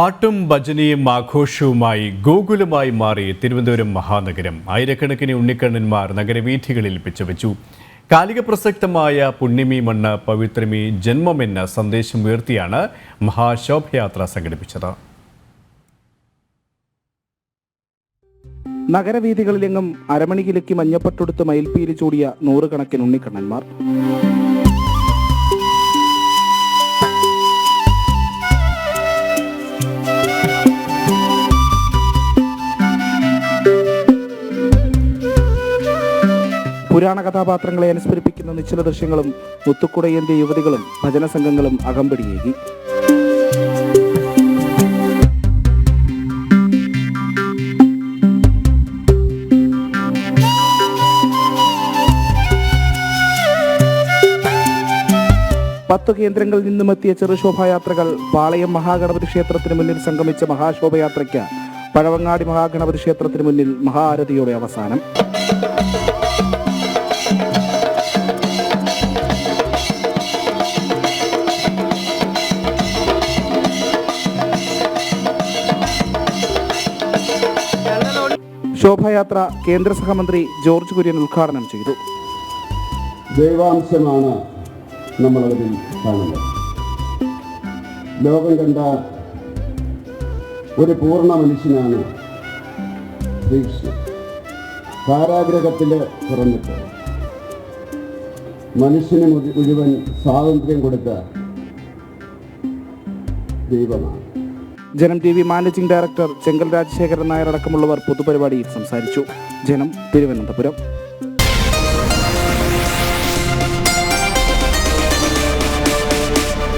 പാട്ടും ഭജനയും ആഘോഷവുമായി ഗോകുലമായി മാറി തിരുവനന്തപുരം മഹാനഗരം. ആയിരക്കണക്കിന് ഉണ്ണിക്കണ്ണന്മാർ നഗരവീഥികളിൽ പിച്ചവെച്ചു. കാലിക പ്രസക്തമായ പുണ്യമീ മണ്ണ് പവിത്രമീ ജന്മമെന്ന സന്ദേശം ഉയർത്തിയാണ് മഹാശോഭയാത്ര സംഘടിപ്പിച്ചത്. നഗരവീഥികളിലെങ്ങും അരമണിയിലേക്ക് മഞ്ഞപ്പട്ടൊടുത്ത് മയിൽപ്പീലി ചൂടിയ നൂറുകണക്കിന് ഉണ്ണിക്കണ്ണന്മാർ. പുരാണ കഥാപാത്രങ്ങളെ അനുസ്മരിപ്പിക്കുന്ന നിശ്ചല ദൃശ്യങ്ങളും മുത്തുക്കുടയേന്തിയ യുവതികളും ഭജന സംഘങ്ങളും അകമ്പടിയേകി. പത്തു കേന്ദ്രങ്ങളിൽ നിന്നുമെത്തിയ ചെറുശോഭായാത്രകൾ പാളയം മഹാഗണപതി ക്ഷേത്രത്തിന് മുന്നിൽ സംഗമിച്ച മഹാശോഭയാത്രയ്ക്ക് പഴവങ്ങാടി മഹാഗണപതി ക്ഷേത്രത്തിന് മുന്നിൽ മഹാആരതിയോടെ അവസാനം. ശോഭയാത്ര കേന്ദ്ര സഹമന്ത്രി ജോർജ് കുര്യൻ ഉദ്ഘാടനം ചെയ്തു. ദൈവാംശമാണ് നമ്മളതിൽ കാണുന്നത്. ലോകം കണ്ട ഒരു പൂർണ്ണ മനുഷ്യനാണ് ശ്രീകൃഷ്ണൻ. കാരാഗ്രഹത്തിൽ പിറന്നിട്ട് മനുഷ്യന് മുഴുവൻ സ്വാതന്ത്ര്യം കൊടുത്ത ദൈവമാണ്. ജനം TV മാനേജിംഗ് ഡയറക്ടർ ചെങ്കൽ രാജശേഖരൻ നായർ അടക്കമുള്ളവർ പൊതുപരിപാടിയിൽ സംസാരിച്ചു. ജനം, തിരുവനന്തപുരം.